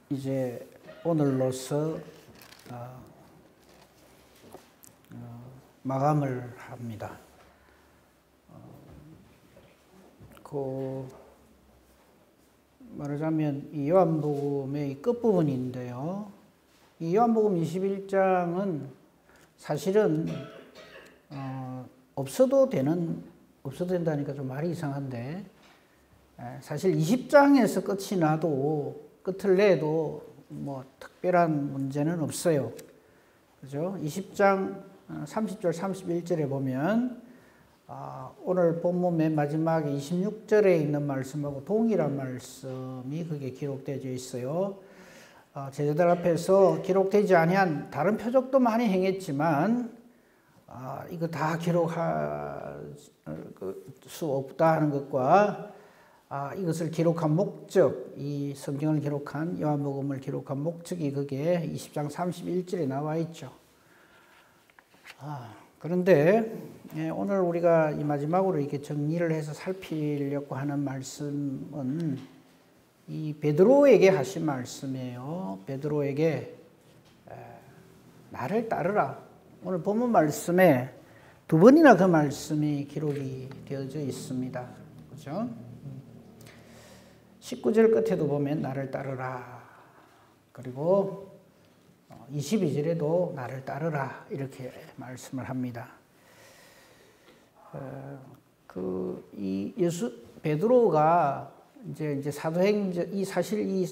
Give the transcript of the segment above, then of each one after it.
이제 오늘로서 마감을 합니다. 말하자면 이 요한복음의 끝부분인데요. 이 요한복음 21장은 사실은 없어도 된다니까 좀 말이 이상한데, 사실 20장에서 끝이 나도 끝을 내도 뭐 특별한 문제는 없어요. 그죠? 20장 30절 31절에 보면 오늘 본문 맨 마지막에 26절에 있는 말씀하고 동일한 말씀이 거기에 기록되어 있어요. 제자들 앞에서 기록되지 아니한 다른 표적도 많이 행했지만 이거 다 기록할 수 없다 하는 것과 이것을 기록한 목적, 이 성경을 기록한 요한복음을 기록한 목적이 거기에 20장 31절에 나와 있죠. 그런데 오늘 우리가 이 마지막으로 이렇게 정리를 해서 살피려고 하는 말씀은 이 베드로에게 하신 말씀이에요. 베드로에게 나를 따르라. 오늘 본문 말씀에 두 번이나 그 말씀이 기록이 되어져 있습니다. 그렇죠? 19절 끝에도 보면 나를 따르라. 그리고 22절에도 나를 따르라. 이렇게 말씀을 합니다. 베드로가 이제 사도행전, 사실 이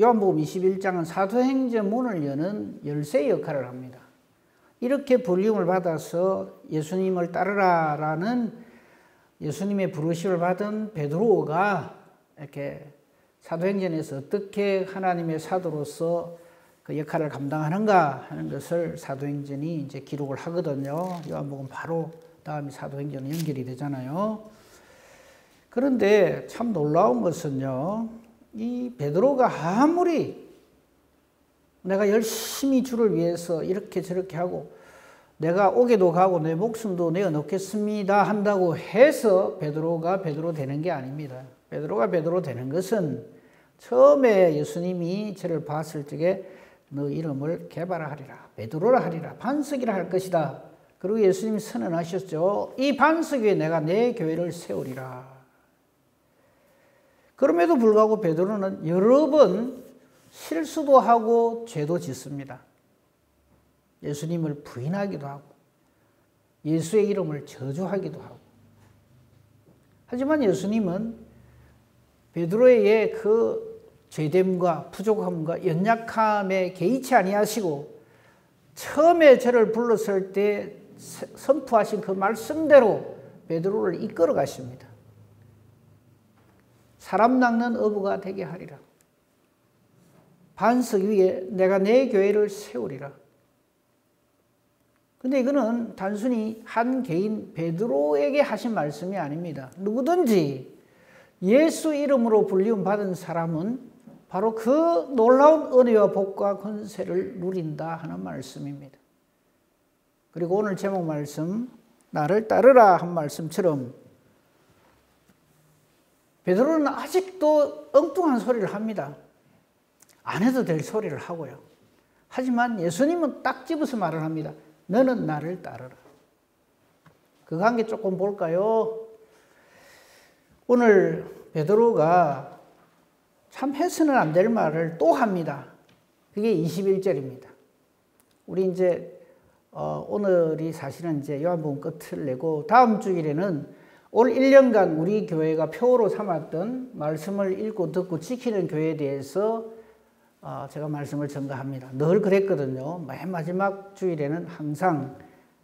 요한복음 21장은 사도행전문을 여는 열쇠 역할을 합니다. 이렇게 불림을 받아서 예수님을 따르라라는 예수님의 부르심을 받은 베드로가 이렇게 사도행전에서 어떻게 하나님의 사도로서 그 역할을 감당하는가 하는 것을 사도행전이 이제 기록을 하거든요. 요한복음 바로 다음이 사도행전은 연결이 되잖아요. 그런데 참 놀라운 것은요, 이 베드로가 아무리 내가 열심히 주를 위해서 이렇게 저렇게 하고 내가 옥에도 가고 내 목숨도 내어놓겠습니다 한다고 해서 베드로가 베드로 되는 게 아닙니다. 베드로가 베드로 되는 것은 처음에 예수님이 저를 봤을 적에 너 이름을 게바라 베드로라 하리라, 반석이라 할 것이다. 그리고 예수님이 선언하셨죠. 이 반석 위에 내가 내 교회를 세우리라. 그럼에도 불구하고 베드로는 여러 번 실수도 하고 죄도 짓습니다. 예수님을 부인하기도 하고 예수의 이름을 저주하기도 하고. 하지만 예수님은 베드로의 그 죄됨과 부족함과 연약함에 개의치 아니하시고 처음에 저를 불렀을 때 선포하신 그 말씀대로 베드로를 이끌어 가십니다. 사람 낚는 어부가 되게 하리라. 반석 위에 내가 내 교회를 세우리라. 근데 이거는 단순히 한 개인 베드로에게 하신 말씀이 아닙니다. 누구든지 예수 이름으로 불리움 받은 사람은 바로 그 놀라운 은혜와 복과 권세를 누린다 하는 말씀입니다. 그리고 오늘 제목 말씀, 나를 따르라 한 말씀처럼 베드로는 아직도 엉뚱한 소리를 합니다. 안 해도 될 소리를 하고요. 하지만 예수님은 딱 집어서 말을 합니다. 너는 나를 따르라. 그 관계 조금 볼까요? 오늘 베드로가 참 해서는 안 될 말을 또 합니다. 그게 21절입니다. 우리 이제 오늘이 사실은 이제 요한복음 끝을 내고 다음 주일에는 올 1년간 우리 교회가 표어로 삼았던 말씀을 읽고 듣고 지키는 교회에 대해서 제가 말씀을 전가합니다. 늘 그랬거든요. 맨 마지막 주일에는 항상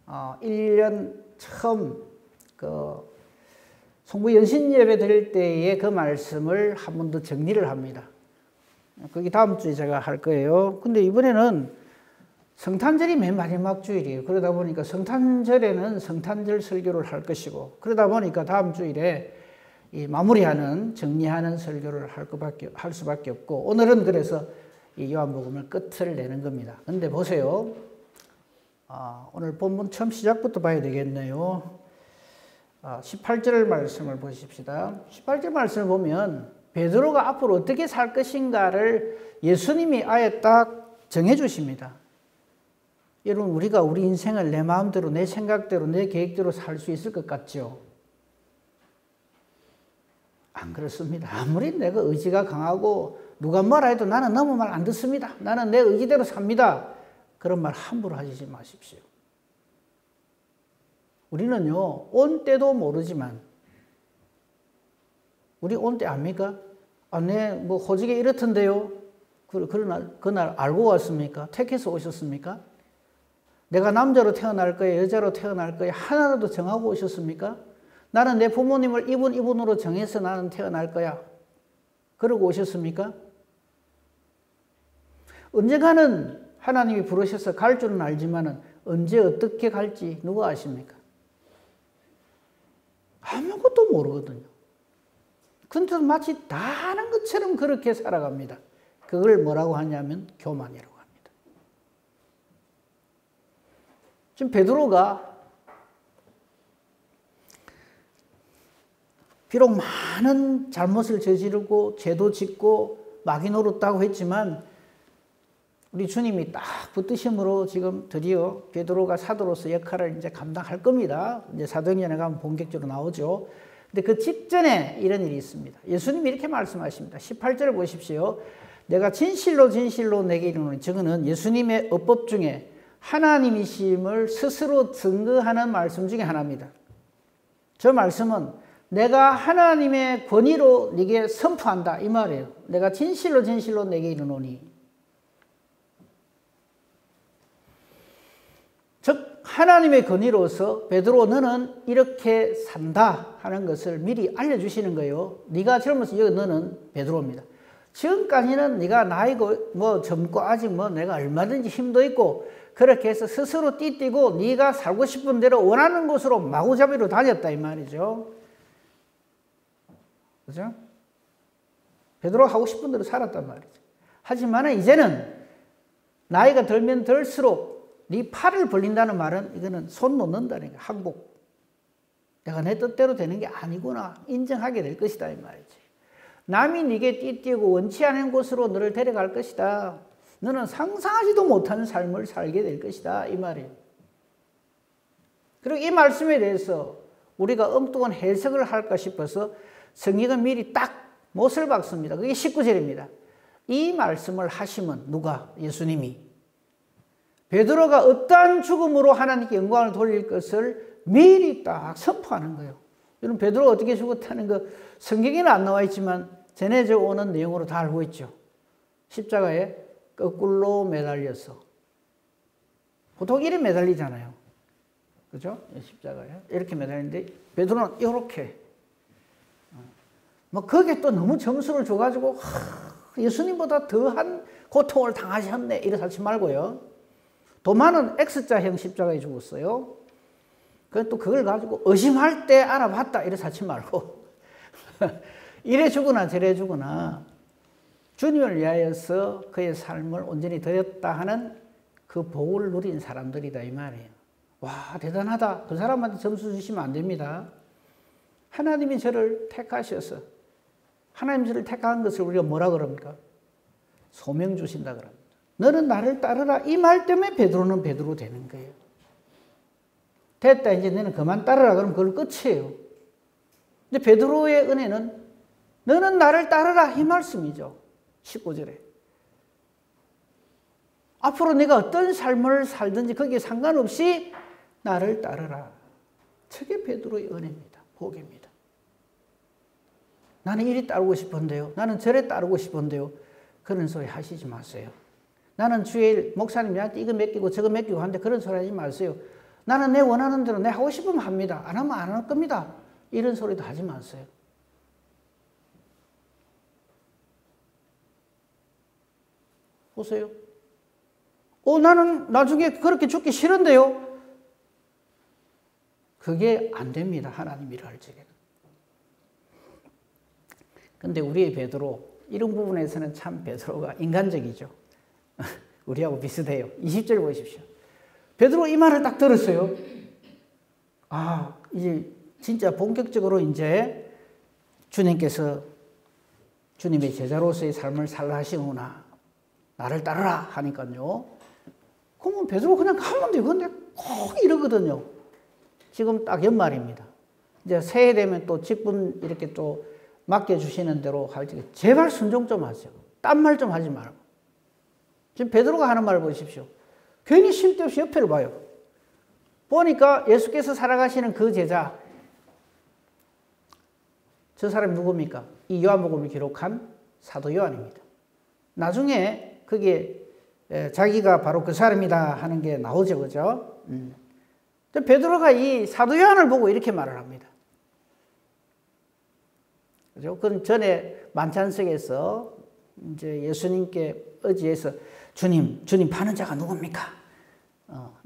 1년 처음 성부 연신 예배 드릴 때에 그 말씀을 한 번 더 정리를 합니다. 그게 다음 주에 제가 할 거예요. 근데 이번에는 성탄절이 맨 마지막 주일이에요. 그러다 보니까 성탄절에는 성탄절 설교를 할 것이고, 그러다 보니까 다음 주일에 이 마무리하는, 정리하는 설교를 할 수밖에 없고, 오늘은 그래서 이 요한복음을 끝을 내는 겁니다. 근데 보세요. 오늘 본문 처음 시작부터 봐야 되겠네요. 18절 말씀을 보십시다. 18절 말씀을 보면 베드로가 앞으로 어떻게 살 것인가를 예수님이 아예 딱 정해 주십니다. 여러분, 우리가 우리 인생을 내 마음대로, 내 생각대로, 내 계획대로 살 수 있을 것 같죠? 안 그렇습니다. 아무리 내가 의지가 강하고 누가 뭐라 해도 나는 너무 말 안 듣습니다. 나는 내 의지대로 삽니다. 그런 말 함부로 하시지 마십시오. 우리는요, 온 때도 모르지만, 우리 온 때 압니까? 아, 네, 뭐, 호직에 이렇던데요? 그날 알고 왔습니까? 택해서 오셨습니까? 내가 남자로 태어날 거야, 여자로 태어날 거야, 하나라도 정하고 오셨습니까? 나는 내 부모님을 이분으로 정해서 나는 태어날 거야. 그러고 오셨습니까? 언젠가는 하나님이 부르셔서 갈 줄은 알지만은 언제 어떻게 갈지 누가 아십니까? 아무것도 모르거든요. 근데 마치 다 아는 것처럼 그렇게 살아갑니다. 그걸 뭐라고 하냐면 교만이라고 합니다. 지금 베드로가 비록 많은 잘못을 저지르고 죄도 짓고 마귀 노릇다고 했지만 우리 주님이 딱 붙드심으로 지금 드디어 베드로가 사도로서 역할을 이제 감당할 겁니다. 이제 사도행전에 가면 본격적으로 나오죠. 근데 그 직전에 이런 일이 있습니다. 예수님이 이렇게 말씀하십니다. 18절을 보십시오. 내가 진실로 진실로 내게 이르노니, 저거는 예수님의 어법 중에 하나님이심을 스스로 증거하는 말씀 중에 하나입니다. 저 말씀은 내가 하나님의 권위로 네게 선포한다 이 말이에요. 내가 진실로 진실로 내게 이르노니, 즉 하나님의 권위로서 베드로 너는 이렇게 산다 하는 것을 미리 알려주시는 거예요. 네가 젊어서 너는 베드로입니다. 지금까지는 네가 나이고 뭐 젊고 아직 뭐 내가 얼마든지 힘도 있고 그렇게 해서 스스로 띠뛰고 네가 살고 싶은 대로 원하는 곳으로 마구잡이로 다녔다 이 말이죠. 그죠? 베드로가 하고 싶은 대로 살았단 말이죠. 하지만 이제는 나이가 들면 들수록 네 팔을 벌린다는 말은 이거는 손 놓는다는 게 항복. 내가 내 뜻대로 되는 게 아니구나 인정하게 될 것이다 이 말이지. 남이 네게 띠뛰고 원치 않은 곳으로 너를 데려갈 것이다. 너는 상상하지도 못하는 삶을 살게 될 것이다 이 말이에요. 그리고 이 말씀에 대해서 우리가 엉뚱한 해석을 할까 싶어서 성경은 미리 딱 못을 박습니다. 그게 19절입니다. 이 말씀을 하시면 누가? 예수님이. 베드로가 어떠한 죽음으로 하나님께 영광을 돌릴 것을 미리 딱 선포하는 거예요. 여러분, 베드로가 어떻게 죽었다는 거 성경에는 안 나와 있지만 전해져 오는 내용으로 다 알고 있죠. 십자가에 거꾸로 매달려서. 보통 이렇게 매달리잖아요. 그죠? 십자가에. 이렇게 매달리는데 베드로는 이렇게. 뭐 거기에 또 너무 점수를 줘가지고 예수님보다 더한 고통을 당하셨네 이래 하지 말고요. 도마는 X자형 십자가에 죽었어요. 또 그걸 가지고 의심할 때 알아봤다 이래 하지 말고 이래 주거나 저래 주거나 주님을 위하여서 그의 삶을 온전히 드렸다 하는 그 복을 누린 사람들이다 이 말이에요. 와 대단하다. 그 사람한테 점수 주시면 안 됩니다. 하나님이 저를 택하셔서 하나님 저를 택한 것을 우리가 뭐라 그럽니까? 소명 주신다 그럽니다. 너는 나를 따르라 이 말 때문에 베드로는 베드로 되는 거예요. 됐다 이제 너는 그만 따르라 그러면 그걸 끝이에요. 근데 베드로의 은혜는 너는 나를 따르라 이 말씀이죠. 19절에. 앞으로 내가 어떤 삶을 살든지 거기에 상관없이 나를 따르라. 저게 베드로의 은혜입니다. 복입니다. 나는 이리 따르고 싶은데요. 나는 저래 따르고 싶은데요. 그런 소리 하시지 마세요. 나는 주일 목사님한테 이거 맡기고 저거 맡기고 하는데 그런 소리 하지 마세요. 나는 내 원하는 대로 내 하고 싶으면 합니다. 안 하면 안 할 겁니다. 이런 소리도 하지 마세요. 보세요. 나는 나중에 그렇게 죽기 싫은데요. 그게 안 됩니다. 하나님 일할 적에는. 근데 우리의 베드로 이런 부분에서는 참 베드로가 인간적이죠. 우리하고 비슷해요. 20절 보십시오. 베드로 이 말을 딱 들었어요. 이제 진짜 본격적으로 이제 주님께서 주님의 제자로서의 삶을 살라 하시는구나. 나를 따르라 하니까요. 그러면 베드로 그냥 가면 돼. 근데 꼭 이러거든요. 지금 딱 연말입니다. 이제 새해 되면 또 직분 이렇게 또 맡겨주시는 대로 할 때 제발 순종 좀 하세요. 딴 말 좀 하지 말고. 지금 베드로가 하는 말 보십시오. 괜히 쉴 데 없이 옆에를 봐요. 보니까 예수께서 살아가시는 그 제자, 저 사람이 누굽니까? 이 요한복음을 기록한 사도 요한입니다. 나중에 그게 자기가 바로 그 사람이다 하는 게 나오죠, 그죠? 베드로가 이 사도 요한을 보고 이렇게 말을 합니다. 그죠? 그건 전에 만찬석에서 이제 예수님께 의지해서 주님 파는 자가 누굽니까?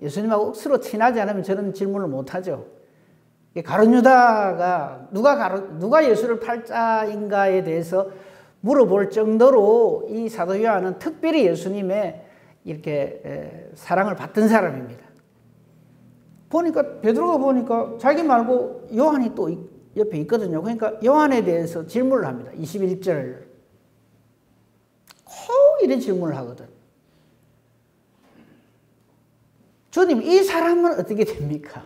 예수님하고 억수로 친하지 않으면 저런 질문을 못 하죠. 가룟 유다가 누가 예수를 팔 자인가에 대해서 물어볼 정도로 이 사도 요한은 특별히 예수님의 이렇게 사랑을 받던 사람입니다. 보니까 베드로가 보니까 자기 말고 요한이 또 옆에 있거든요. 그러니까 요한에 대해서 질문을 합니다. 21절 꼭 이런 질문을 하거든. 주님, 이 사람은 어떻게 됩니까?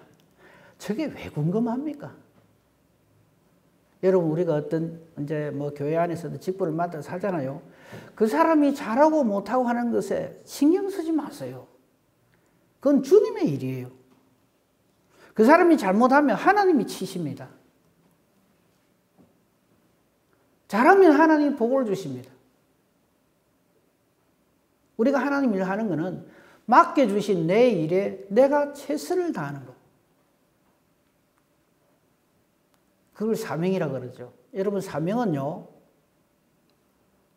저게 왜 궁금합니까? 여러분, 우리가 어떤 이제 뭐 교회 안에서도 직분을 맡아서 살잖아요. 그 사람이 잘하고 못하고 하는 것에 신경 쓰지 마세요. 그건 주님의 일이에요. 그 사람이 잘못하면 하나님이 치십니다. 잘하면 하나님이 복을 주십니다. 우리가 하나님 일을 하는 것은 맡겨주신 내 일에 내가 최선을 다하는 것. 그걸 사명이라 그러죠. 여러분, 사명은요,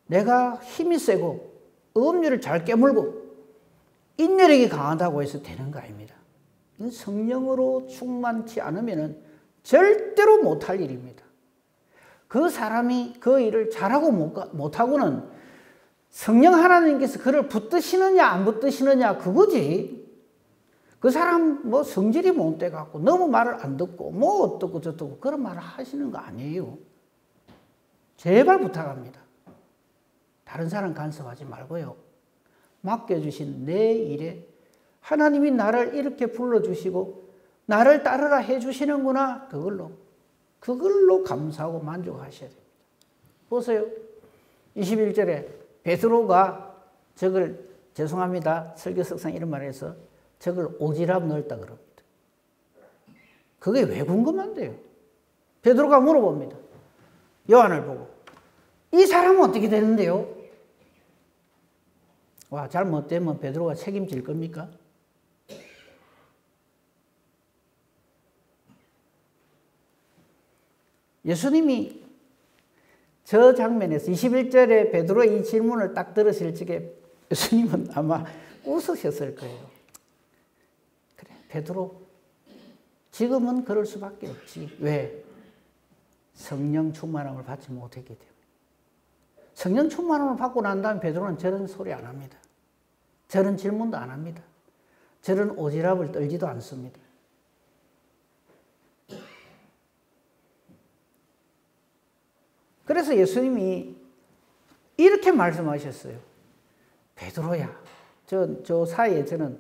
내가 힘이 세고 음료를 잘 깨물고 인내력이 강하다고 해서 되는 거 아닙니다. 성령으로 충만치 않으면 절대로 못할 일입니다. 그 사람이 그 일을 잘하고 못하고는 성령 하나님께서 그를 붙드시느냐 안 붙드시느냐 그거지. 그 사람 뭐 성질이 못 돼갖고 너무 말을 안 듣고 뭐 어떻고 저떻고 그런 말을 하시는 거 아니에요. 제발 부탁합니다. 다른 사람 간섭하지 말고요. 맡겨주신 내 일에 하나님이 나를 이렇게 불러주시고 나를 따르라 해주시는구나. 그걸로 감사하고 만족하셔야 됩니다. 보세요. 21절에 베드로가 저걸, 죄송합니다, 설교석상 이런 말을 해서 저걸 오지랖 넓다 그럽니다. 그게 왜 궁금한데요? 베드로가 물어봅니다. 요한을 보고. 이 사람은 어떻게 되는데요? 와, 잘못되면 베드로가 책임질 겁니까? 예수님이 저 장면에서 21절에 베드로의 이 질문을 딱 들으실 적에 예수님은 아마 웃으셨을 거예요. 그래, 베드로, 지금은 그럴 수밖에 없지. 왜? 성령 충만함을 받지 못했기 때문에. 성령 충만함을 받고 난 다음에 베드로는 저런 소리 안 합니다. 저런 질문도 안 합니다. 저런 오지랖을 떨지도 않습니다. 그래서 예수님이 이렇게 말씀하셨어요. 베드로야, 저 사이에 저는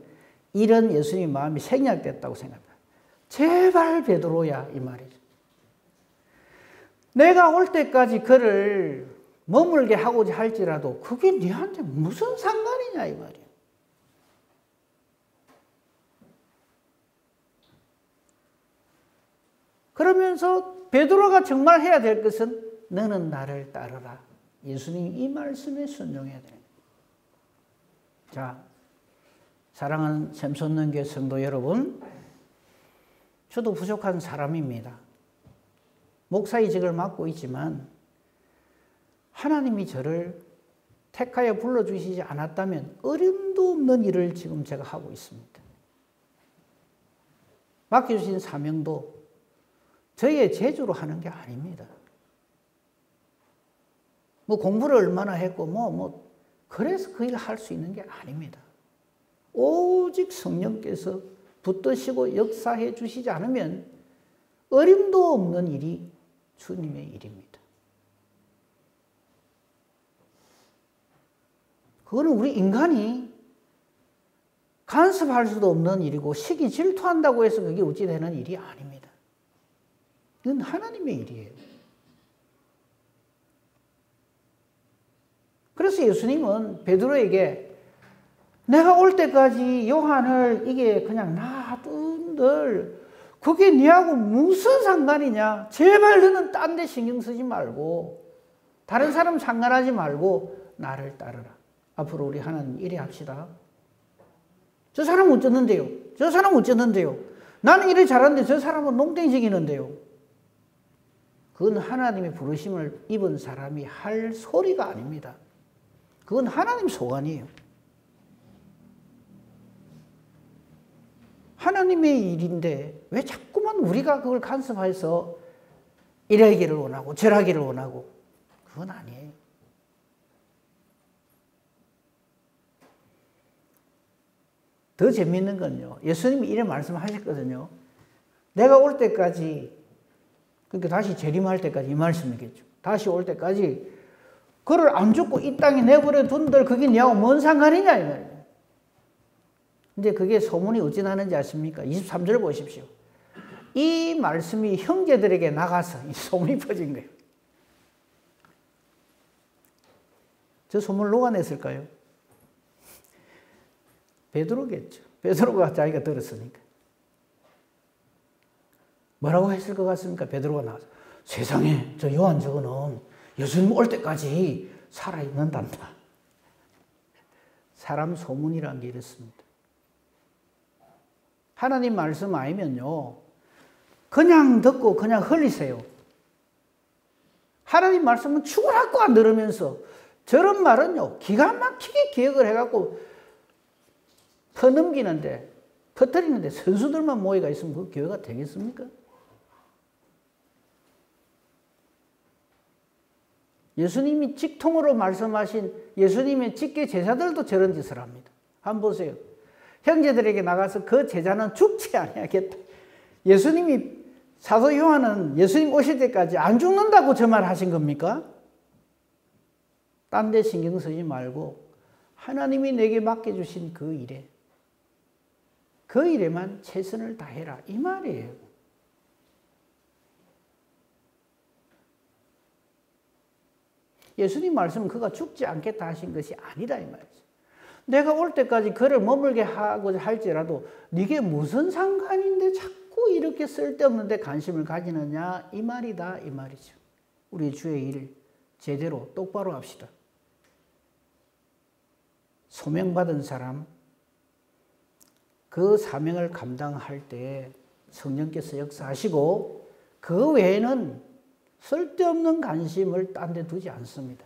이런 예수님 마음이 생략됐다고 생각합니다. 제발 베드로야, 이 말이죠. 내가 올 때까지 그를 머물게 하고자 할지라도 그게 네한테 무슨 상관이냐, 이 말이에요. 그러면서 베드로가 정말 해야 될 것은 너는 나를 따르라. 예수님 이 말씀에 순종해야 됩니다. 자, 사랑하는 샘솟는 교회 성도 여러분, 저도 부족한 사람입니다. 목사이직을 맡고 있지만 하나님이 저를 택하여 불러주시지 않았다면 어림도 없는 일을 지금 제가 하고 있습니다. 맡겨주신 사명도 저의 재주로 하는 게 아닙니다. 뭐 공부를 얼마나 했고 그래서 그 일을 할 수 있는 게 아닙니다. 오직 성령께서 붙드시고 역사해 주시지 않으면 어림도 없는 일이 주님의 일입니다. 그거는 우리 인간이 간섭할 수도 없는 일이고 시기 질투한다고 해서 그게 어찌 되는 일이 아닙니다. 이건 하나님의 일이에요. 그래서 예수님은 베드로에게 내가 올 때까지 요한을 이게 그냥 놔둔들 그게 니하고 무슨 상관이냐. 제발 너는 딴 데 신경 쓰지 말고 다른 사람 상관하지 말고 나를 따르라. 앞으로 우리 하나님 이래 합시다. 저 사람은 어쩌는데요? 저 사람은 어쩌는데요? 나는 이래 잘하는데 저 사람은 농땡이기는데요. 그건 하나님의 부르심을 입은 사람이 할 소리가 아닙니다. 그건 하나님 소관이에요. 하나님의 일인데 왜 자꾸만 우리가 그걸 간섭해서 이러기를 원하고 저러기를 원하고 그건 아니에요. 더 재미있는 건요. 예수님이 이런 말씀하셨거든요. 내가 올 때까지 그러니까 다시 재림할 때까지 이 말씀이겠죠. 다시 올 때까지 그를 안 죽고 이 땅에 내버려 둔들 그게 니하고 뭔 상관이냐 이 말이에요. 근데 그게 소문이 어찌 나는지 아십니까? 23절 보십시오. 이 말씀이 형제들에게 나가서 이 소문이 퍼진 거예요. 저 소문을 누가 냈을까요? 베드로겠죠. 베드로가 자기가 들었으니까. 뭐라고 했을 것 같습니까? 베드로가 나와서 세상에 저 요한 저거는 예수님 올 때까지 살아있는단다. 사람 소문이란 게 이렇습니다. 하나님 말씀 아니면요 그냥 듣고 그냥 흘리세요. 하나님 말씀은 죽으라고 안 들으면서 저런 말은요 기가 막히게 기억을 해갖고 퍼넘기는데 퍼뜨리는데 선수들만 모여가 있으면 그 교회가 되겠습니까? 예수님이 직통으로 말씀하신 예수님의 직계 제자들도 저런 짓을 합니다. 한번 보세요. 형제들에게 나가서 그 제자는 죽지 아니하겠다. 예수님이 사도 요한은 예수님 오실 때까지 안 죽는다고 저 말 하신 겁니까? 딴 데 신경 쓰지 말고 하나님이 내게 맡겨주신 그 일에만 최선을 다해라 이 말이에요. 예수님 말씀은 그가 죽지 않겠다 하신 것이 아니다 이 말이죠. 내가 올 때까지 그를 머물게 하고자 할지라도 네게 무슨 상관인데 자꾸 이렇게 쓸데없는 데 관심을 가지느냐 이 말이다 이 말이죠. 우리 주의 일 제대로 똑바로 합시다. 소명받은 사람 그 사명을 감당할 때 성령께서 역사하시고 그 외에는 쓸데없는 관심을 딴 데 두지 않습니다.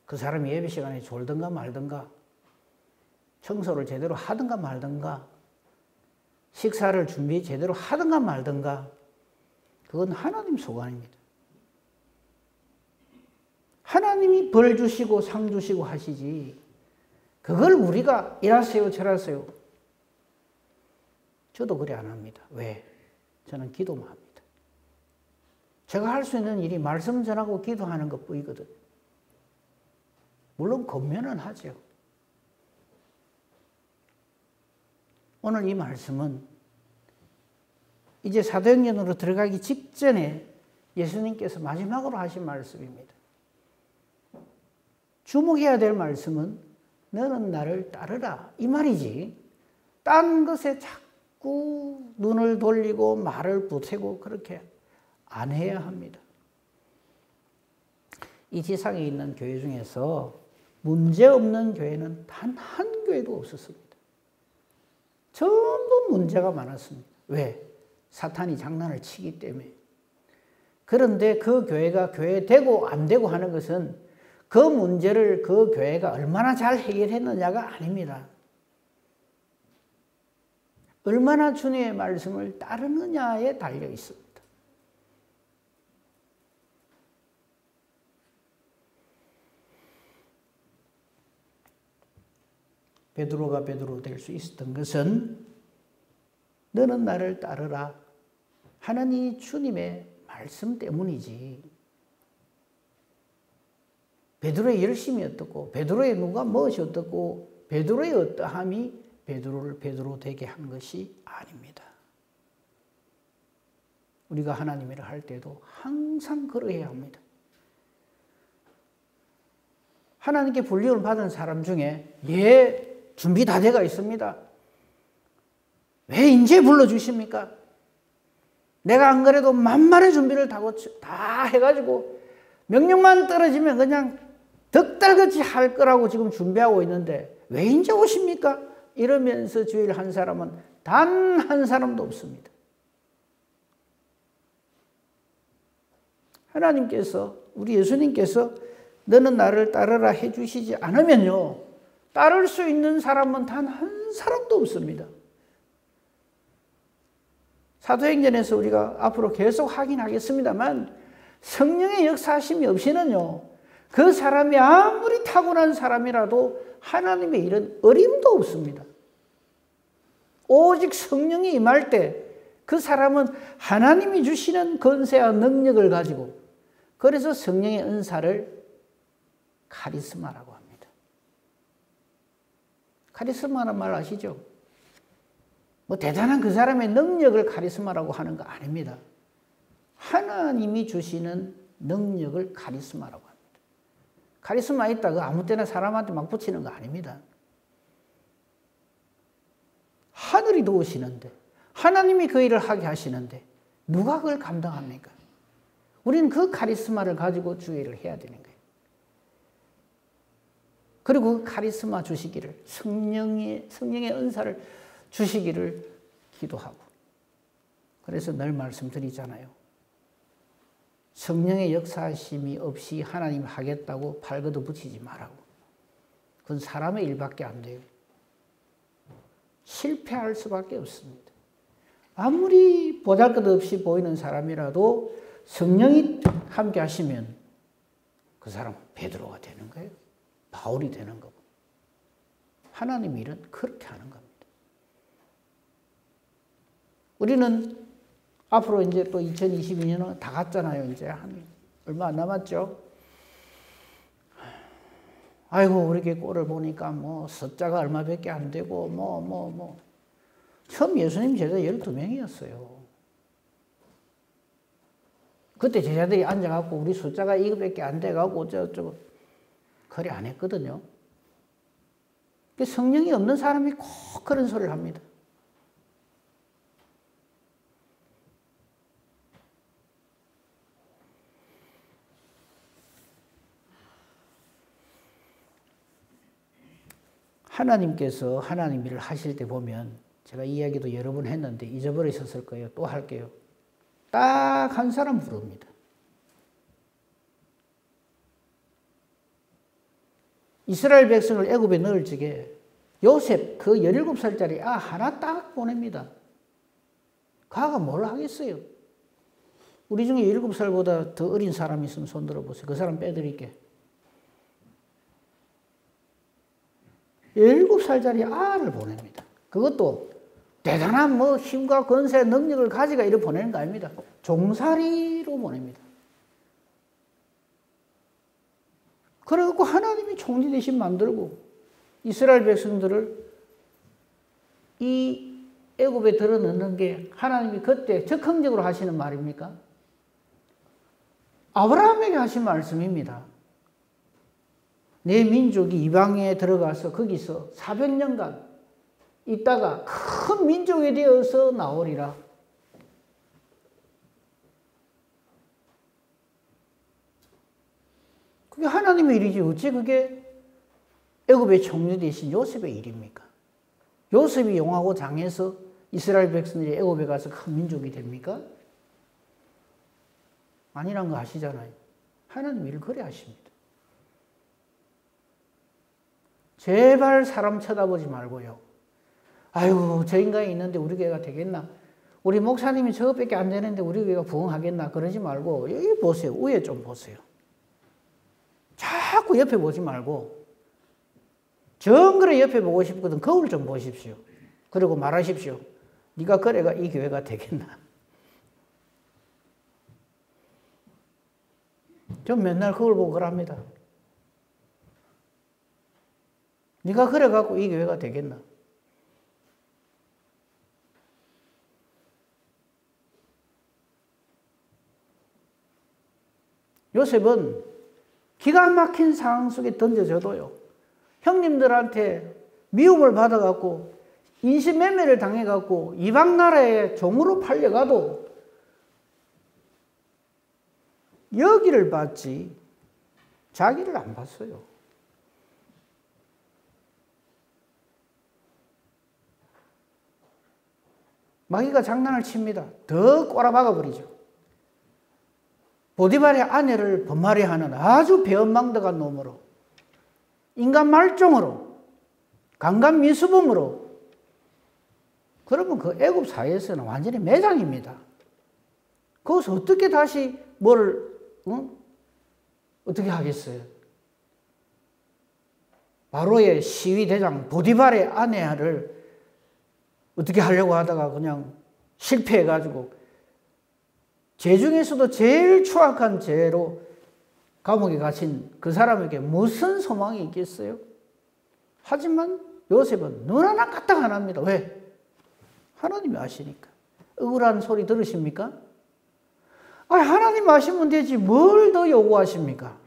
그 사람이 예배 시간에 졸든가 말든가 청소를 제대로 하든가 말든가 식사를 준비 제대로 하든가 말든가 그건 하나님 소관입니다. 하나님이 벌 주시고 상 주시고 하시지 그걸 우리가 이라세요 저라세요. 저도 그래 안 합니다. 왜? 저는 기도만 합니다. 제가 할 수 있는 일이 말씀 전하고 기도하는 것뿐이거든요. 물론 권면은 하죠. 오늘 이 말씀은 이제 사도행전으로 들어가기 직전에 예수님께서 마지막으로 하신 말씀입니다. 주목해야 될 말씀은 너는 나를 따르라 이 말이지 딴 것에 자꾸 눈을 돌리고 말을 보태고 그렇게 안 해야 합니다. 이 지상에 있는 교회 중에서 문제없는 교회는 단 한 교회도 없었습니다. 전부 문제가 많았습니다. 왜? 사탄이 장난을 치기 때문에. 그런데 그 교회가 교회 되고 안 되고 하는 것은 그 문제를 그 교회가 얼마나 잘 해결했느냐가 아닙니다. 얼마나 주님의 말씀을 따르느냐에 달려 있습니다. 베드로가 베드로 될 수 있었던 것은 너는 나를 따르라 하는 이 주님의 말씀 때문이지. 베드로의 열심이 어떻고 베드로의 누가 무엇이 어떻고 베드로의 어떠함이 베드로를 베드로 되게 한 것이 아닙니다. 우리가 하나님 일을 할 때도 항상 그러해야 합니다. 하나님께 불리움을 받은 사람 중에 준비 다 돼가 있습니다. 왜 이제 불러주십니까? 내가 안 그래도 만만의 준비를 다 해가지고 명령만 떨어지면 그냥 덕달같이 할 거라고 지금 준비하고 있는데 왜 이제 오십니까? 이러면서 주의를 한 사람은 단 한 사람도 없습니다. 하나님께서, 우리 예수님께서 너는 나를 따르라 해주시지 않으면요, 따를 수 있는 사람은 단 한 사람도 없습니다. 사도행전에서 우리가 앞으로 계속 확인하겠습니다만 성령의 역사하심이 없이는요, 그 사람이 아무리 타고난 사람이라도 하나님의 일은 어림도 없습니다. 오직 성령이 임할 때 그 사람은 하나님이 주시는 권세와 능력을 가지고, 그래서 성령의 은사를 카리스마라고 합니다. 카리스마라는 말 아시죠? 뭐 대단한 그 사람의 능력을 카리스마라고 하는 거 아닙니다. 하나님이 주시는 능력을 카리스마라고 합니다. 카리스마 있다고 아무 때나 사람한테 막 붙이는 거 아닙니다. 하늘이 도우시는데, 하나님이 그 일을 하게 하시는데 누가 그걸 감당합니까? 우리는 그 카리스마를 가지고 주 일을 해야 되는 거예요. 그리고 그 카리스마 주시기를, 성령의 은사를 주시기를 기도하고, 그래서 늘 말씀드리잖아요. 성령의 역사심이 없이 하나님 하겠다고 발걷어 붙이지 말라고. 그건 사람의 일밖에 안 돼요. 실패할 수밖에 없습니다. 아무리 보잘것없이 보이는 사람이라도 성령이 함께 하시면 그 사람은 베드로가 되는 거예요. 바울이 되는 거고. 하나님 일은 그렇게 하는 겁니다. 우리는 앞으로 이제 또 2022년은 다 갔잖아요. 이제 얼마 안 남았죠. 아이고, 우리 교회 꼴을 보니까 뭐 숫자가 얼마밖에 안 되고 처음 예수님 제자 12명이었어요. 그때 제자들이 앉아갖고 우리 숫자가 이거밖에 안 돼갖고 어쩌고 그래 안 했거든요. 성령이 없는 사람이 꼭 그런 소리를 합니다. 하나님께서 하나님 일을 하실 때 보면, 제가 이 이야기도 여러 번 했는데 잊어버리셨을 거예요. 또 할게요. 딱 한 사람 부릅니다. 이스라엘 백성을 애굽에 넣을 적에 요셉, 그 17살짜리 하나 딱 보냅니다. 가가 뭘 하겠어요? 우리 중에 17살보다 더 어린 사람이 있으면 손 들어보세요. 그 사람 빼드릴게. 17살짜리 아를 보냅니다. 그것도 대단한 힘과 권세, 능력을 가지가 이렇게 보내는 거 아닙니다. 종살이로 보냅니다. 그래갖고 하나님이 총리 대신 만들고 이스라엘 백성들을 이 애굽에 들어 넣는 게 하나님이 그때 적극적으로 하시는 말입니까? 아브라함에게 하신 말씀입니다. 내 민족이 이방에 들어가서 거기서 400년간 있다가 큰 민족이 되어서 나오리라. 그게 하나님의 일이지 어찌 그게 애굽의 총리 대신 요셉의 일입니까? 요셉이 용하고 장해서 이스라엘 백성들이 애굽에 가서 큰 민족이 됩니까? 아니란 거 아시잖아요. 하나님 일을 그래 하십니다. 제발 사람 쳐다보지 말고요. 아유, 저 인간이 있는데 우리 교회가 되겠나? 우리 목사님이 저것밖에 안 되는데 우리 교회가 부흥하겠나? 그러지 말고 여기 보세요. 위에 좀 보세요. 자꾸 옆에 보지 말고 정글에 옆에 보고 싶거든 거울 좀 보십시오. 그리고 말하십시오. 네가 그래가 이 교회가 되겠나? 전 맨날 그걸 보고 그럽니다. 네가 그래갖고 이 교회가 되겠나? 요셉은 기가 막힌 상황 속에 던져져도요, 형님들한테 미움을 받아갖고 인신매매를 당해갖고 이방 나라에 종으로 팔려가도 여기를 봤지 자기를 안 봤어요. 마귀가 장난을 칩니다. 더 꼬라박아 버리죠. 보디발의 아내를 범하려하는 아주 배은망덕한 놈으로, 인간 말종으로, 강간 미수범으로, 그러면 그 애굽 사회에서는 완전히 매장입니다. 거기서 어떻게 다시 어떻게 하겠어요? 바로의 시위대장 보디발의 아내를 어떻게 하려고 하다가 그냥 실패해가지고 죄 중에서도 제일 추악한 죄로 감옥에 갇힌 그 사람에게 무슨 소망이 있겠어요? 하지만 요셉은 눈 하나 까딱 안 합니다. 왜? 하나님이 아시니까. 억울한 소리 들으십니까? 하나님 아시면 되지 뭘 더 요구하십니까?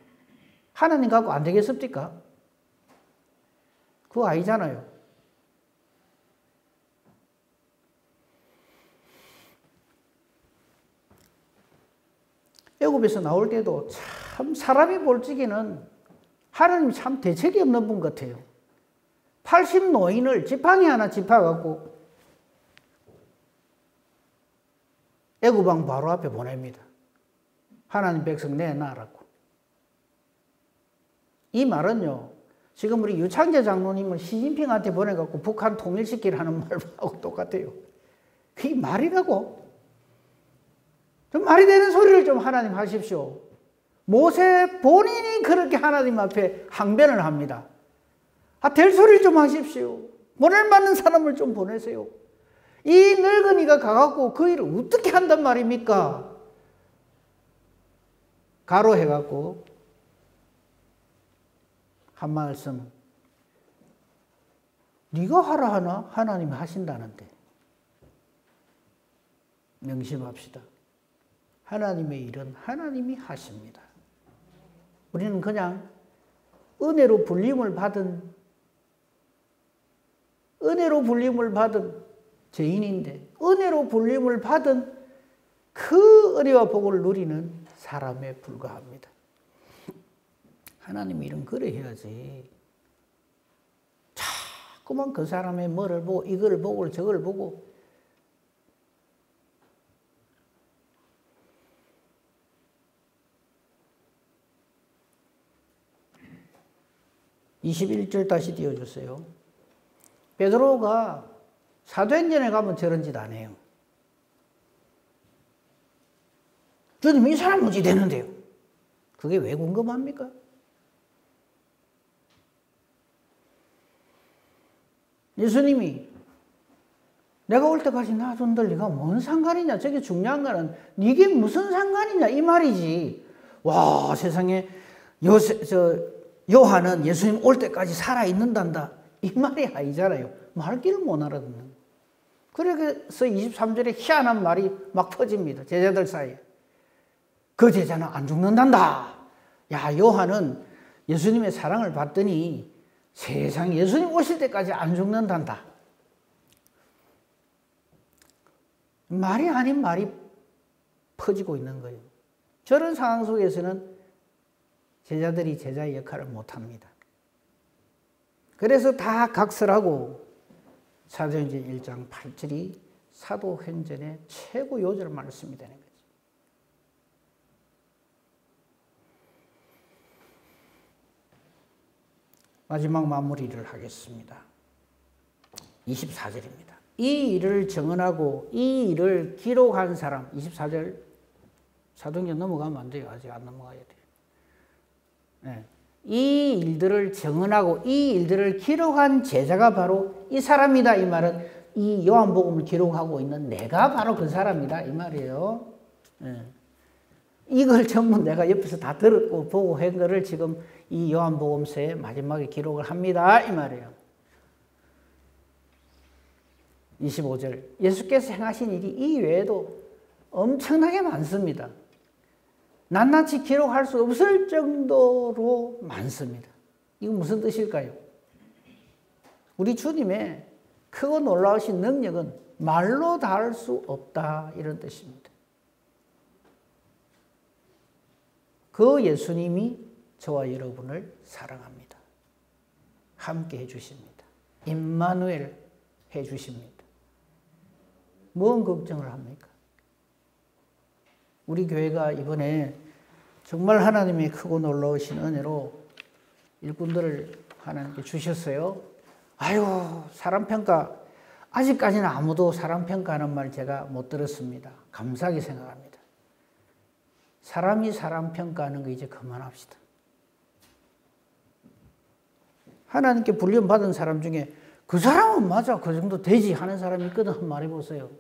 하나님 갖고 안 되겠습니까? 그거 아니잖아요. 애굽에서 나올 때도 참 사람이 볼 적에는 하나님이 참 대책이 없는 분 같아요. 80 노인을 지팡이 하나 짚어갖고 애굽왕 바로 앞에 보냅니다. 하나님 백성 내놔라고. 이 말은요, 지금 우리 유창재 장로님을 시진핑한테 보내갖고 북한 통일시키라는 말하고 똑같아요. 그게 말이라고? 좀 말이 되는 소리를 좀 하나님 하십시오. 모세 본인이 그렇게 하나님 앞에 항변을 합니다. 될 소리를 좀 하십시오. 보낼 만한 사람을 좀 보내세요. 이 늙은이가 가갖고 그 일을 어떻게 한단 말입니까? 가로 해갖고 한 말씀. 네가 하라 하나? 하나님이 하신다는데. 명심합시다. 하나님의 일은 하나님이 하십니다. 우리는 그냥 은혜로 불림을 받은 죄인인데 은혜로 불림을 받은 그 은혜와 복을 누리는 사람에 불과합니다. 하나님 일은 그래 해야지. 자꾸만 그 사람의 뭐를 보고 이거를 보고 저걸 보고 21절 다시 띄워주세요. 베드로가 사도행전에 가면 저런 짓 안 해요. 주님 이 사람 어찌 되는데요? 그게 왜 궁금합니까? 예수님이 내가 올 때까지 놔둔들 네가 뭔 상관이냐? 저게 중요한 거는 네게 무슨 상관이냐 이 말이지. 와 세상에 요한은 예수님 올 때까지 살아있는단다. 이 말이 아니잖아요. 말귀를 못 알아듣는. 그래서 23절에 희한한 말이 막 퍼집니다. 제자들 사이에. 그 제자는 안 죽는단다. 야, 요한은 예수님의 사랑을 받더니 세상 예수님 오실 때까지 안 죽는단다. 말이 아닌 말이 퍼지고 있는 거예요. 저런 상황 속에서는 제자들이 제자의 역할을 못합니다. 그래서 다 각설하고 사도행전 1장 8절이 사도행전의 최고 요절 말씀이 되는 거죠. 마지막 마무리를 하겠습니다. 24절입니다. 이 일을 정언하고 이 일을 기록한 사람, 24절 사도행전 넘어가면 안 돼요. 아직 안 넘어가야 돼요. 네. 이 일들을 정언하고 이 일들을 기록한 제자가 바로 이 사람이다. 이 말은 이 요한복음을 기록하고 있는 내가 바로 그 사람이다. 이 말이에요. 네. 이걸 전부 내가 옆에서 다 들었고 보고 한 거를 지금 이 요한복음서의 마지막에 기록을 합니다. 이 말이에요. 25절. 예수께서 행하신 일이 이 외에도 엄청나게 많습니다. 낱낱이 기록할 수 없을 정도로 많습니다. 이거 무슨 뜻일까요? 우리 주님의 크고 놀라우신 능력은 말로 다할 수 없다, 이런 뜻입니다. 그 예수님이 저와 여러분을 사랑합니다. 함께 해주십니다. 임마누엘 해주십니다. 뭔 걱정을 합니까? 우리 교회가 이번에 정말 하나님의 크고 놀라우신 은혜로 일꾼들을 하나님께 주셨어요. 아유, 사람 평가, 아직까지는 아무도 사람 평가하는 말 제가 못 들었습니다. 감사하게 생각합니다. 사람이 사람 평가하는 거 이제 그만합시다. 하나님께 불륜받은 사람 중에 그 사람은 맞아, 그 정도 되지 하는 사람이 있거든. 한번 말해보세요.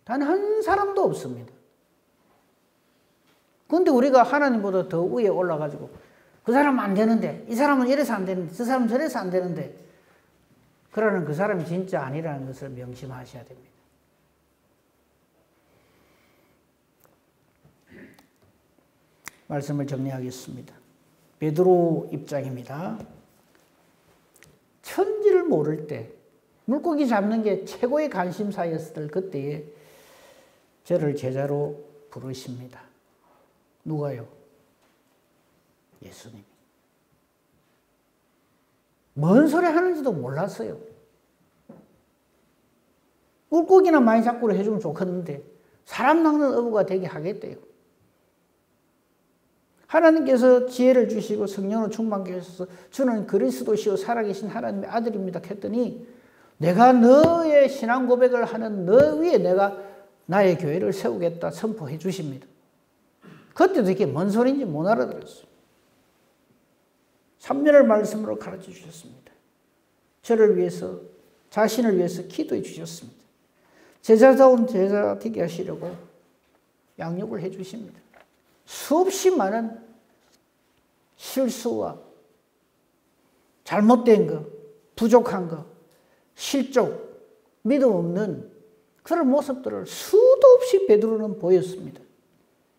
단 한 사람도 없습니다. 그런데 우리가 하나님보다 더 위에 올라가지고 그 사람은 안 되는데, 이 사람은 이래서 안 되는데, 저 사람은 저래서 안 되는데, 그러는 그 사람이 진짜 아니라는 것을 명심하셔야 됩니다. 말씀을 정리하겠습니다. 베드로 입장입니다. 천지를 모를 때, 물고기 잡는 게 최고의 관심사였을 그때에 저를 제자로 부르십니다. 누가요? 예수님이. 뭔 소리 하는지도 몰랐어요. 물고기나 많이 잡고 해주면 좋겠는데 사람 낚는 어부가 되게 하겠대요. 하나님께서 지혜를 주시고 성령으로 충만케 하셔서 주는 그리스도시요 살아계신 하나님의 아들입니다 했더니 내가 너의 신앙 고백을 하는 너 위에 내가 나의 교회를 세우겠다 선포해 주십니다. 그때도 이게 뭔 소리인지 못 알아들었어요. 3년을 말씀으로 가르쳐 주셨습니다. 저를 위해서, 자신을 위해서 기도해 주셨습니다. 제자다운 제자 되게 하시려고 양육을 해 주십니다. 수없이 많은 실수와 잘못된 것, 부족한 것, 실족, 믿음 없는 그런 모습들을 수도 없이 베드로는 보였습니다.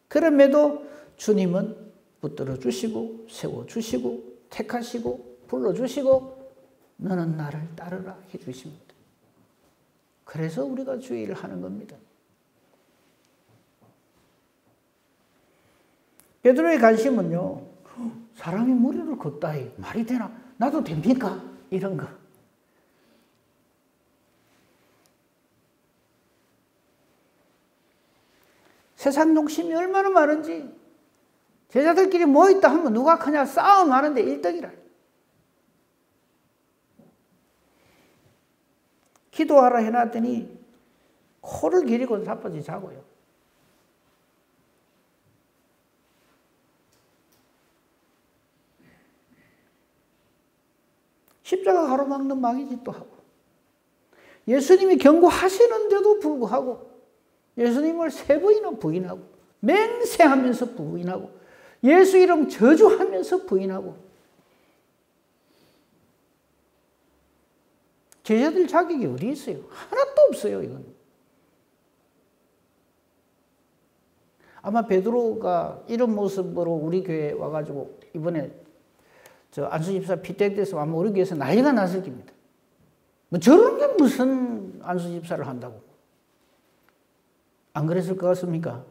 그럼에도 주님은 붙들어 주시고 세워주시고 택하시고 불러주시고 너는 나를 따르라 해주십니다. 그래서 우리가 주의 일을 하는 겁니다. 베드로의 관심은요, 사람이 무리를 걷다이 말이 되나? 나도 됩니까? 이런 거. 세상 욕심이 얼마나 많은지 제자들끼리 모였다 하면 누가 크냐 싸움하는데 1등이라. 기도하라 해놨더니 코를 기리고 자빠지 자고요. 십자가 가로막는 마귀짓도 하고 예수님이 경고하시는데도 불구하고 예수님을 3번이나 부인하고 맹세하면서 부인하고 예수 이름 저주하면서 부인하고 제자들 자격이 어디 있어요? 하나도 없어요. 이건 아마 베드로가 이런 모습으로 우리 교회에 와가지고 이번에 저 안수 집사 피택돼서 아마 우리 교회에서 난리가 났을 겁니다. 뭐 저런 게 무슨 안수 집사를 한다고? 안 그랬을 것 같습니까?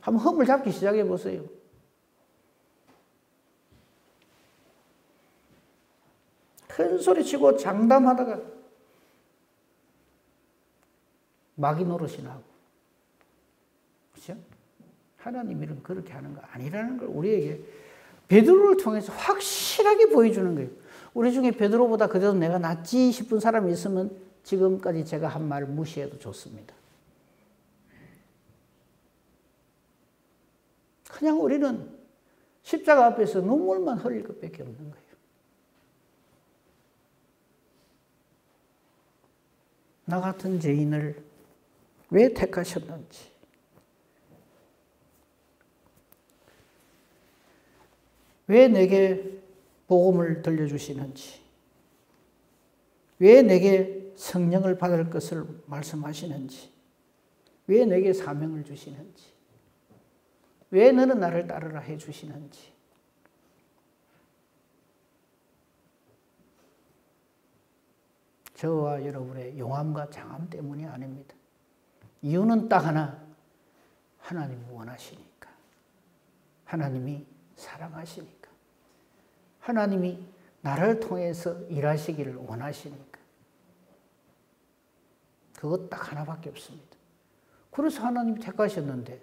한번 흠을 잡기 시작해 보세요. 큰 소리 치고 장담하다가 마귀 노릇이나 하고. 그렇죠? 하나님 일은 그렇게 하는 거 아니라는 걸 우리에게 베드로를 통해서 확실하게 보여주는 거예요. 우리 중에 베드로보다 그래도 내가 낫지 싶은 사람이 있으면 지금까지 제가 한 말 무시해도 좋습니다. 그냥 우리는 십자가 앞에서 눈물만 흘릴 것밖에 없는 거예요. 나 같은 죄인을 왜 택하셨는지, 왜 내게 복음을 들려주시는지, 왜 내게 성령을 받을 것을 말씀하시는지, 왜 내게 사명을 주시는지, 왜 너는 나를 따르라 해주시는지. 저와 여러분의 용함과 장함 때문이 아닙니다. 이유는 딱 하나, 하나님이 원하시니까. 하나님이 사랑하시니까. 하나님이 나를 통해서 일하시기를 원하시니까. 그것 딱 하나밖에 없습니다. 그래서 하나님이 택하셨는데,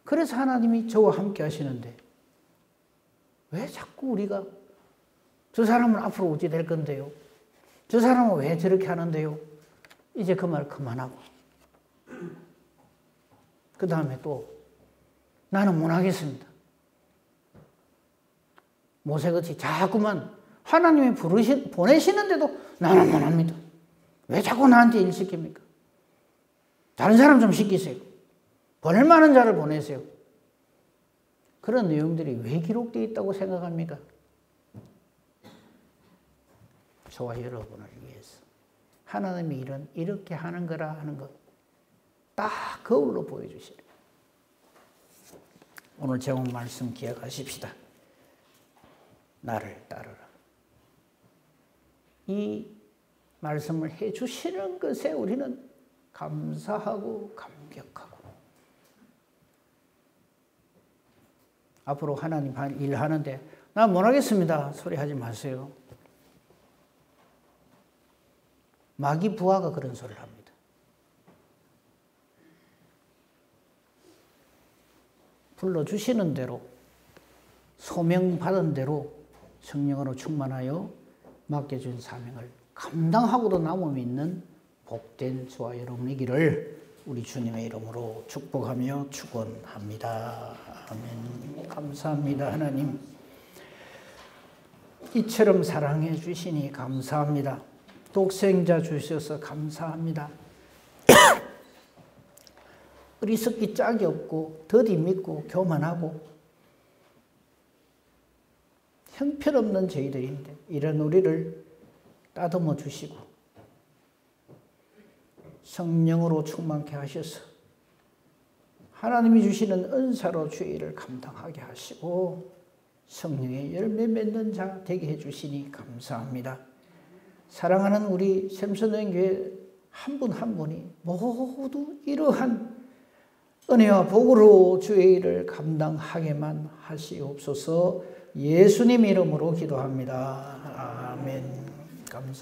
그래서 하나님이 저와 함께 하시는데, 왜 자꾸 우리가 저 사람은 앞으로 어찌 될 건데요? 저 사람은 왜 저렇게 하는데요? 이제 그 말 그만하고. 그 다음에 또 나는 못하겠습니다. 모세같이 자꾸만 하나님이 보내시는데도 나는 못합니다. 왜 자꾸 나한테 일 시킵니까? 다른 사람 좀 시키세요. 보낼 만한 자를 보내세요. 그런 내용들이 왜 기록되어 있다고 생각합니까? 저와 여러분을 위해서. 하나님의 일은 이렇게 하는 거라 하는 것 딱 거울로 보여주시는 거예요. 오늘 제목 말씀 기억하십시다. 나를 따르라. 이 말씀을 해주시는 것에 우리는 감사하고 감격하고, 앞으로 하나님 일하는데 나 못하겠습니다 소리 하지 마세요. 마귀 부하가 그런 소리를 합니다. 불러주시는 대로, 소명받은 대로 성령으로 충만하여 맡겨준 사명을 감당하고도 남음이 있는 복된 저와 여러분이기를 우리 주님의 이름으로 축복하며 축원합니다. 아멘. 감사합니다. 하나님, 이처럼 사랑해 주시니 감사합니다. 독생자 주셔서 감사합니다. 어리석기 짝이 없고 더디 믿고 교만하고 형편없는 저희들인데 이런 우리를 따듬어 주시고 성령으로 충만케 하셔서 하나님이 주시는 은사로 주의 일을 감당하게 하시고 성령의 열매 맺는 자 되게 해주시니 감사합니다. 사랑하는 우리 샘선여행교회 한 분 한 분이 모두 이러한 은혜와 복으로 주의 일을 감당하게만 하시옵소서. 예수님 이름으로 기도합니다. 아멘. 감사합니다.